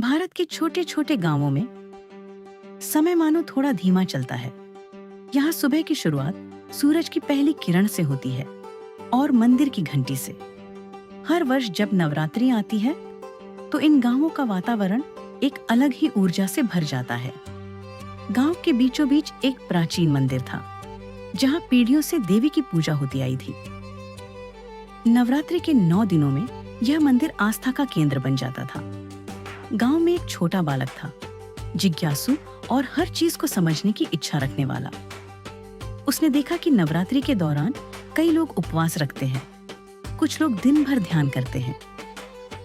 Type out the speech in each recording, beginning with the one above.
भारत के छोटे छोटे गांवों में समय मानो थोड़ा धीमा चलता है। यहाँ सुबह की शुरुआत सूरज की पहली किरण से होती है और मंदिर की घंटी से। हर वर्ष जब नवरात्रि आती है तो इन गांवों का वातावरण एक अलग ही ऊर्जा से भर जाता है। गांव के बीचों बीच एक प्राचीन मंदिर था जहां पीढ़ियों से देवी की पूजा होती आई थी। नवरात्रि के 9 दिनों में यह मंदिर आस्था का केंद्र बन जाता था। गांव में एक छोटा बालक था, जिज्ञासु और हर चीज को समझने की इच्छा रखने वाला। उसने देखा कि नवरात्रि के दौरान कई लोग उपवास रखते हैं, कुछ लोग दिन भर ध्यान करते हैं,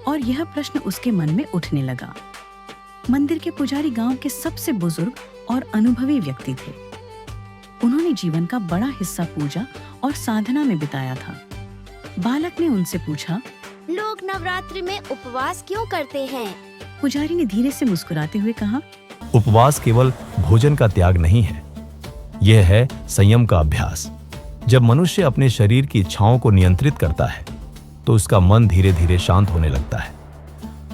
और यह प्रश्न उसके मन में उठने लगा। मंदिर के पुजारी गांव के सबसे बुजुर्ग और अनुभवी व्यक्ति थे। उन्होंने जीवन का बड़ा हिस्सा पूजा और साधना में बिताया था। बालक ने उनसे पूछा, लोग नवरात्रि में उपवास क्यों करते हैं? पुजारी ने धीरे से मुस्कुराते हुए कहा, उपवास केवल भोजन का त्याग नहीं है, यह है संयम का अभ्यास। जब मनुष्य अपने शरीर की इच्छाओं को नियंत्रित करता है तो उसका मन धीरे धीरे शांत होने लगता है।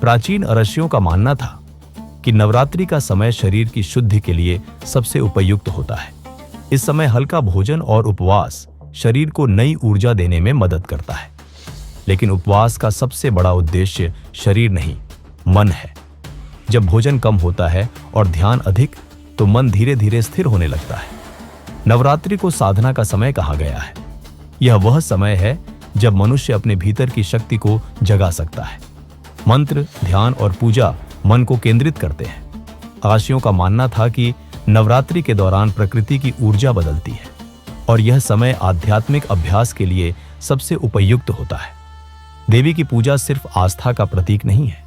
प्राचीन अरशियों का मानना था कि नवरात्रि का समय शरीर की शुद्धि के लिए सबसे उपयुक्त होता है। इस समय हल्का भोजन और उपवास शरीर को नई ऊर्जा देने में मदद करता है। लेकिन उपवास का सबसे बड़ा उद्देश्य शरीर नहीं, मन है। जब भोजन कम होता है और ध्यान अधिक, तो मन धीरे धीरे स्थिर होने लगता है। नवरात्रि को साधना का समय कहा गया है। यह वह समय है जब मनुष्य अपने भीतर की शक्ति को जगा सकता है। मंत्र, ध्यान और पूजा मन को केंद्रित करते हैं। आर्षियों का मानना था कि नवरात्रि के दौरान प्रकृति की ऊर्जा बदलती है और यह समय आध्यात्मिक अभ्यास के लिए सबसे उपयुक्त होता है। देवी की पूजा सिर्फ आस्था का प्रतीक नहीं है,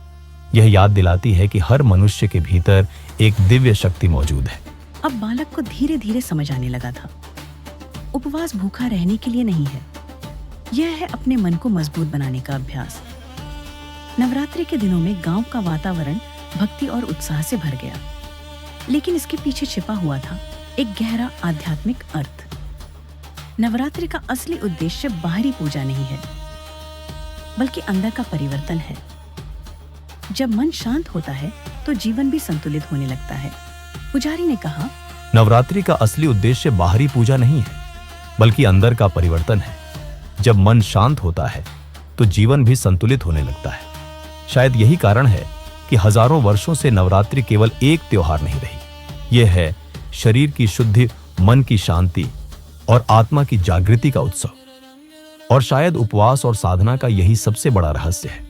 यह याद दिलाती है कि हर मनुष्य के भीतर एक दिव्य शक्ति मौजूद है। अब बालक को धीरे धीरे समझ आने लगा था, उपवास भूखा रहने के लिए नहीं है, यह है अपने मन को मजबूत बनाने का अभ्यास। नवरात्रि के दिनों में गांव का वातावरण भक्ति और उत्साह से भर गया, लेकिन इसके पीछे छिपा हुआ था एक गहरा आध्यात्मिक अर्थ। नवरात्रि का असली उद्देश्य बाहरी पूजा नहीं है, बल्कि अंदर का परिवर्तन है। जब मन शांत होता है तो जीवन भी संतुलित होने लगता है। पुजारी ने कहा, नवरात्रि का असली उद्देश्य बाहरी पूजा नहीं है, बल्कि अंदर का परिवर्तन है। जब मन शांत होता है तो जीवन भी संतुलित होने लगता है। शायद यही कारण है कि हजारों वर्षों से नवरात्रि केवल एक त्योहार नहीं रही, यह है शरीर की शुद्धि, मन की शांति और आत्मा की जागृति का उत्सव। और शायद उपवास और साधना का यही सबसे बड़ा रहस्य है।